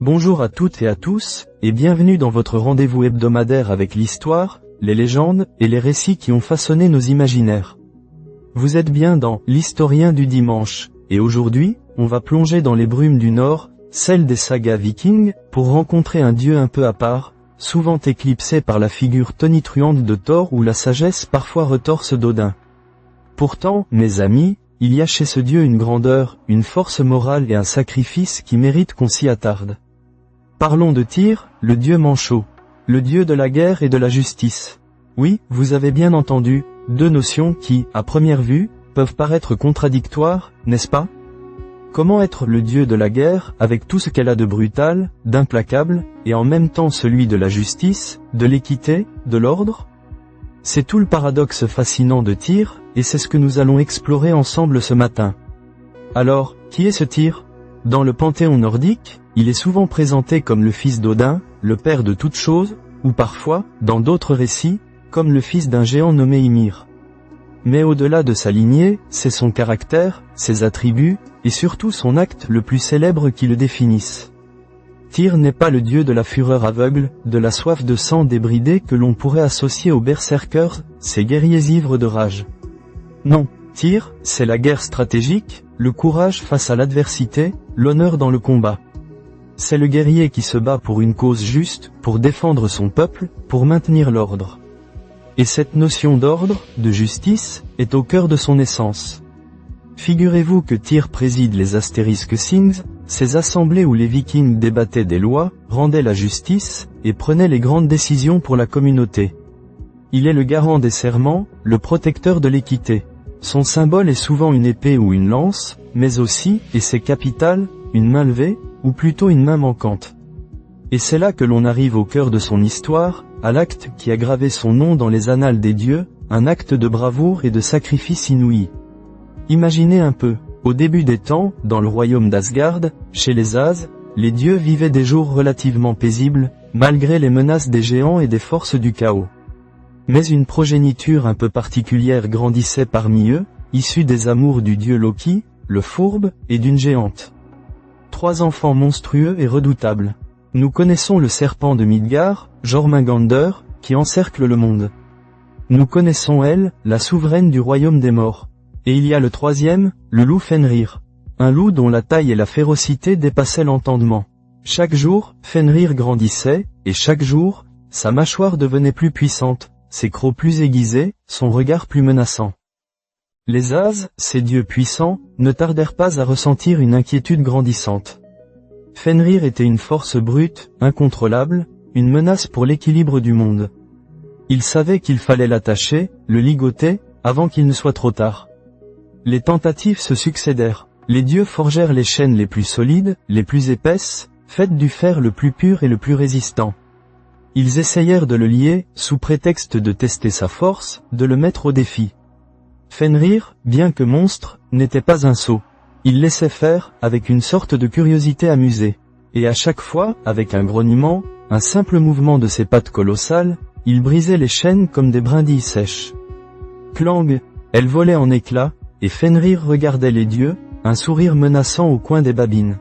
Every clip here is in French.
Bonjour à toutes et à tous, et bienvenue dans votre rendez-vous hebdomadaire avec l'histoire, les légendes et les récits qui ont façonné nos imaginaires. Vous êtes bien dans l'Historien du dimanche, et aujourd'hui, on va plonger dans les brumes du Nord, celles des sagas vikings, pour rencontrer un dieu un peu à part, souvent éclipsé par la figure tonitruante de Thor ou la sagesse parfois retorse d'Odin. Pourtant, mes amis, il y a chez ce dieu une grandeur, une force morale et un sacrifice qui méritent qu'on s'y attarde. Parlons de Tyr, le dieu manchot, le dieu de la guerre et de la justice. Oui, vous avez bien entendu, deux notions qui, à première vue, peuvent paraître contradictoires, n'est-ce pas? Comment être le dieu de la guerre, avec tout ce qu'elle a de brutal, d'implacable, et en même temps celui de la justice, de l'équité, de l'ordre? C'est tout le paradoxe fascinant de Tyr, et c'est ce que nous allons explorer ensemble ce matin. Alors, qui est ce Tyr? Dans le panthéon nordique, il est souvent présenté comme le fils d'Odin, le père de toutes choses, ou parfois, dans d'autres récits, comme le fils d'un géant nommé Ymir. Mais au-delà de sa lignée, c'est son caractère, ses attributs, et surtout son acte le plus célèbre qui le définissent. Tyr n'est pas le dieu de la fureur aveugle, de la soif de sang débridé que l'on pourrait associer aux berserkers, ces guerriers ivres de rage. Non, Tyr, c'est la guerre stratégique, le courage face à l'adversité, l'honneur dans le combat. C'est le guerrier qui se bat pour une cause juste, pour défendre son peuple, pour maintenir l'ordre. Et cette notion d'ordre, de justice, est au cœur de son essence. Figurez-vous que Tyr préside les Asterisk Things, ces assemblées où les Vikings débattaient des lois, rendaient la justice, et prenaient les grandes décisions pour la communauté. Il est le garant des serments, le protecteur de l'équité. Son symbole est souvent une épée ou une lance, mais aussi, et c'est capital, une main levée, ou plutôt une main manquante. Et c'est là que l'on arrive au cœur de son histoire, à l'acte qui a gravé son nom dans les annales des dieux, un acte de bravoure et de sacrifice inouï. Imaginez un peu, au début des temps, dans le royaume d'Asgard, chez les As, les dieux vivaient des jours relativement paisibles, malgré les menaces des géants et des forces du chaos. Mais une progéniture un peu particulière grandissait parmi eux, issue des amours du dieu Loki, le fourbe, et d'une géante. 3 enfants monstrueux et redoutables. Nous connaissons le serpent de Midgard, Jormungandr, qui encercle le monde. Nous connaissons elle, la souveraine du royaume des morts. Et il y a le 3e, le loup Fenrir. Un loup dont la taille et la férocité dépassaient l'entendement. Chaque jour, Fenrir grandissait, et chaque jour, sa mâchoire devenait plus puissante, ses crocs plus aiguisés, son regard plus menaçant. Les As, ces dieux puissants, ne tardèrent pas à ressentir une inquiétude grandissante. Fenrir était une force brute, incontrôlable, une menace pour l'équilibre du monde. Ils savaient qu'il fallait l'attacher, le ligoter, avant qu'il ne soit trop tard. Les tentatives se succédèrent. Les dieux forgèrent les chaînes les plus solides, les plus épaisses, faites du fer le plus pur et le plus résistant. Ils essayèrent de le lier, sous prétexte de tester sa force, de le mettre au défi. Fenrir, bien que monstre, n'était pas un sot. Il laissait faire, avec une sorte de curiosité amusée. Et à chaque fois, avec un grognement, un simple mouvement de ses pattes colossales, il brisait les chaînes comme des brindilles sèches. Clang! Elles volaient en éclats, et Fenrir regardait les dieux, un sourire menaçant au coin des babines.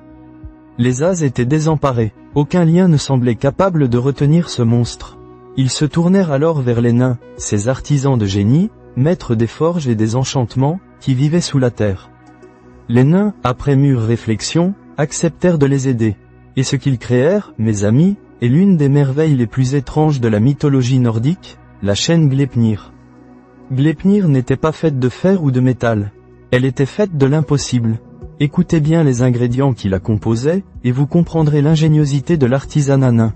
Les As étaient désemparés, aucun lien ne semblait capable de retenir ce monstre. Ils se tournèrent alors vers les nains, ces artisans de génie, maîtres des forges et des enchantements, qui vivaient sous la terre. Les nains, après mûre réflexion, acceptèrent de les aider. Et ce qu'ils créèrent, mes amis, est l'une des merveilles les plus étranges de la mythologie nordique, la chaîne Gleipnir. Gleipnir n'était pas faite de fer ou de métal. Elle était faite de l'impossible. Écoutez bien les ingrédients qui la composaient, et vous comprendrez l'ingéniosité de l'artisanat nain.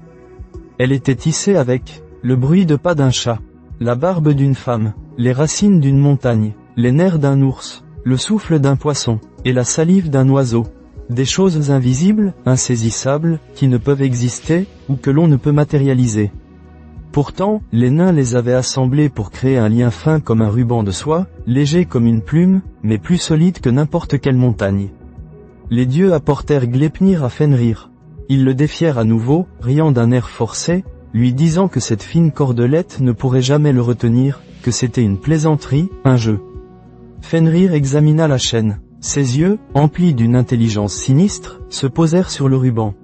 Elle était tissée avec le bruit de pas d'un chat, la barbe d'une femme, les racines d'une montagne, les nerfs d'un ours, le souffle d'un poisson, et la salive d'un oiseau. Des choses invisibles, insaisissables, qui ne peuvent exister, ou que l'on ne peut matérialiser. Pourtant, les nains les avaient assemblés pour créer un lien fin comme un ruban de soie, léger comme une plume, mais plus solide que n'importe quelle montagne. Les dieux apportèrent Gleipnir à Fenrir. Ils le défièrent à nouveau, riant d'un air forcé, lui disant que cette fine cordelette ne pourrait jamais le retenir, que c'était une plaisanterie, un jeu. Fenrir examina la chaîne. Ses yeux, emplis d'une intelligence sinistre, se posèrent sur le ruban.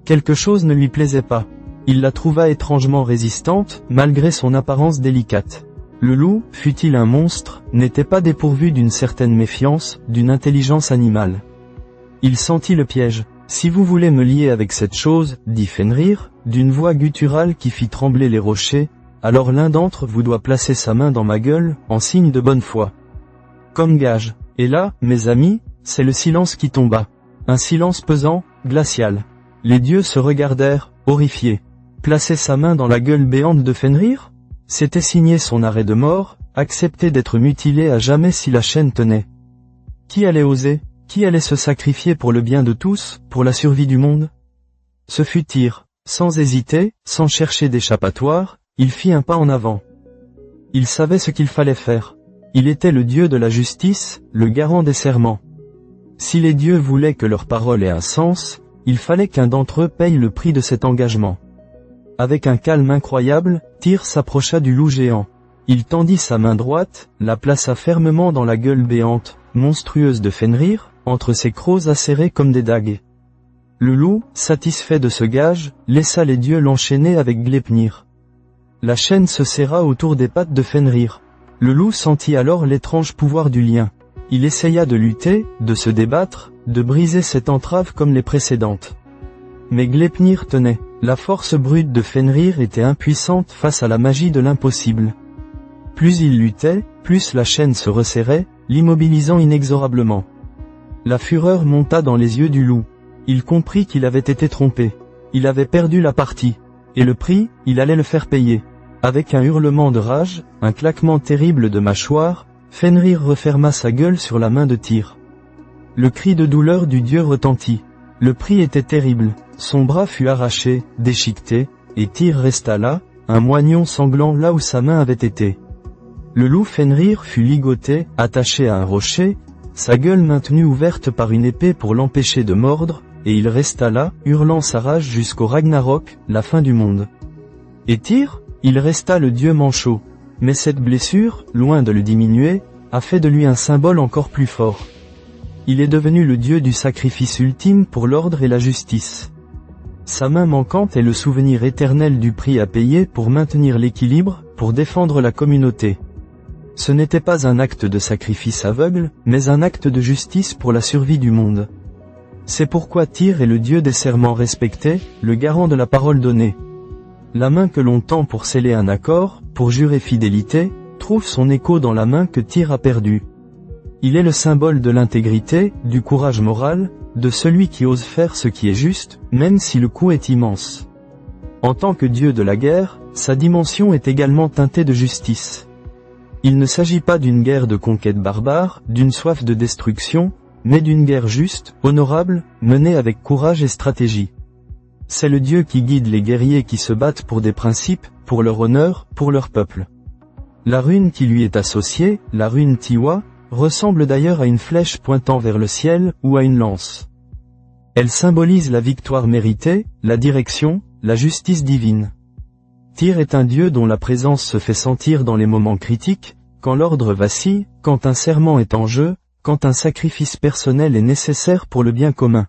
Quelque chose ne lui plaisait pas. Il la trouva étrangement résistante, malgré son apparence délicate. Le loup, fût-il un monstre, n'était pas dépourvu d'une certaine méfiance, d'une intelligence animale. Il sentit le piège. « Si vous voulez me lier avec cette chose, dit Fenrir, d'une voix gutturale qui fit trembler les rochers, alors l'un d'entre vous doit placer sa main dans ma gueule, en signe de bonne foi. Comme gage. » Et là, mes amis, c'est le silence qui tomba. Un silence pesant, glacial. Les dieux se regardèrent, horrifiés. Placer sa main dans la gueule béante de Fenrir ? C'était signer son arrêt de mort, accepter d'être mutilé à jamais si la chaîne tenait. Qui allait oser ? Qui allait se sacrifier pour le bien de tous, pour la survie du monde ? Ce fut Tyr. Sans hésiter, sans chercher d'échappatoire, il fit un pas en avant. Il savait ce qu'il fallait faire. Il était le dieu de la justice, le garant des serments. Si les dieux voulaient que leur parole ait un sens, il fallait qu'un d'entre eux paye le prix de cet engagement. Avec un calme incroyable, Tyr s'approcha du loup géant. Il tendit sa main droite, la plaça fermement dans la gueule béante, monstrueuse de Fenrir, entre ses crocs acérés comme des dagues. Le loup, satisfait de ce gage, laissa les dieux l'enchaîner avec Gleipnir. La chaîne se serra autour des pattes de Fenrir. Le loup sentit alors l'étrange pouvoir du lien. Il essaya de lutter, de se débattre, de briser cette entrave comme les précédentes. Mais Gleipnir tenait. La force brute de Fenrir était impuissante face à la magie de l'impossible. Plus il luttait, plus la chaîne se resserrait, l'immobilisant inexorablement. La fureur monta dans les yeux du loup. Il comprit qu'il avait été trompé. Il avait perdu la partie. Et le prix, il allait le faire payer. Avec un hurlement de rage, un claquement terrible de mâchoire, Fenrir referma sa gueule sur la main de Tyr. Le cri de douleur du dieu retentit. Le prix était terrible. Son bras fut arraché, déchiqueté, et Tyr resta là, un moignon sanglant là où sa main avait été. Le loup Fenrir fut ligoté, attaché à un rocher, sa gueule maintenue ouverte par une épée pour l'empêcher de mordre, et il resta là, hurlant sa rage jusqu'au Ragnarok, la fin du monde. Et Tyr ? Il resta le dieu manchot. Mais cette blessure, loin de le diminuer, a fait de lui un symbole encore plus fort. Il est devenu le dieu du sacrifice ultime pour l'ordre et la justice. Sa main manquante est le souvenir éternel du prix à payer pour maintenir l'équilibre, pour défendre la communauté. Ce n'était pas un acte de sacrifice aveugle, mais un acte de justice pour la survie du monde. C'est pourquoi Tyr est le dieu des serments respectés, le garant de la parole donnée. La main que l'on tend pour sceller un accord, pour jurer fidélité, trouve son écho dans la main que Tyr a perdue. Il est le symbole de l'intégrité, du courage moral, de celui qui ose faire ce qui est juste, même si le coût est immense. En tant que dieu de la guerre, sa dimension est également teintée de justice. Il ne s'agit pas d'une guerre de conquête barbare, d'une soif de destruction, mais d'une guerre juste, honorable, menée avec courage et stratégie. C'est le dieu qui guide les guerriers qui se battent pour des principes, pour leur honneur, pour leur peuple. La rune qui lui est associée, la rune Tiwa, ressemble d'ailleurs à une flèche pointant vers le ciel, ou à une lance. Elle symbolise la victoire méritée, la direction, la justice divine. Tyr est un dieu dont la présence se fait sentir dans les moments critiques, quand l'ordre vacille, quand un serment est en jeu, quand un sacrifice personnel est nécessaire pour le bien commun.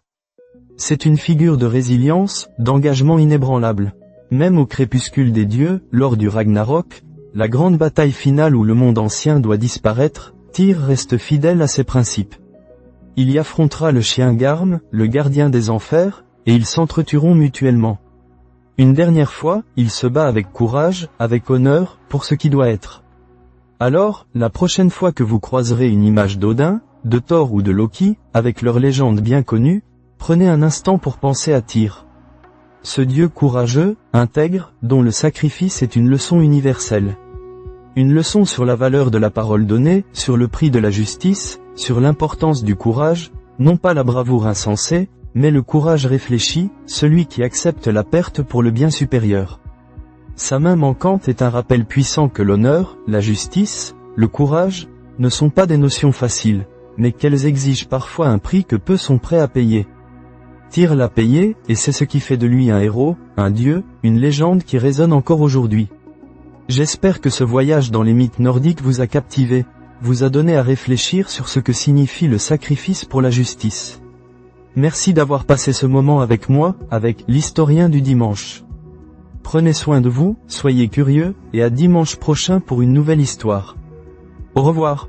C'est une figure de résilience, d'engagement inébranlable. Même au crépuscule des dieux, lors du Ragnarok, la grande bataille finale où le monde ancien doit disparaître, Tyr reste fidèle à ses principes. Il y affrontera le chien Garm, le gardien des enfers, et ils s'entretueront mutuellement. Une dernière fois, il se bat avec courage, avec honneur, pour ce qui doit être. Alors, la prochaine fois que vous croiserez une image d'Odin, de Thor ou de Loki, avec leur légende bien connue, prenez un instant pour penser à Tyr. Ce dieu courageux, intègre, dont le sacrifice est une leçon universelle. Une leçon sur la valeur de la parole donnée, sur le prix de la justice, sur l'importance du courage, non pas la bravoure insensée, mais le courage réfléchi, celui qui accepte la perte pour le bien supérieur. Sa main manquante est un rappel puissant que l'honneur, la justice, le courage, ne sont pas des notions faciles, mais qu'elles exigent parfois un prix que peu sont prêts à payer. Tyr l'a payé, et c'est ce qui fait de lui un héros, un dieu, une légende qui résonne encore aujourd'hui. J'espère que ce voyage dans les mythes nordiques vous a captivé, vous a donné à réfléchir sur ce que signifie le sacrifice pour la justice. Merci d'avoir passé ce moment avec moi, avec l'historien du dimanche. Prenez soin de vous, soyez curieux, et à dimanche prochain pour une nouvelle histoire. Au revoir.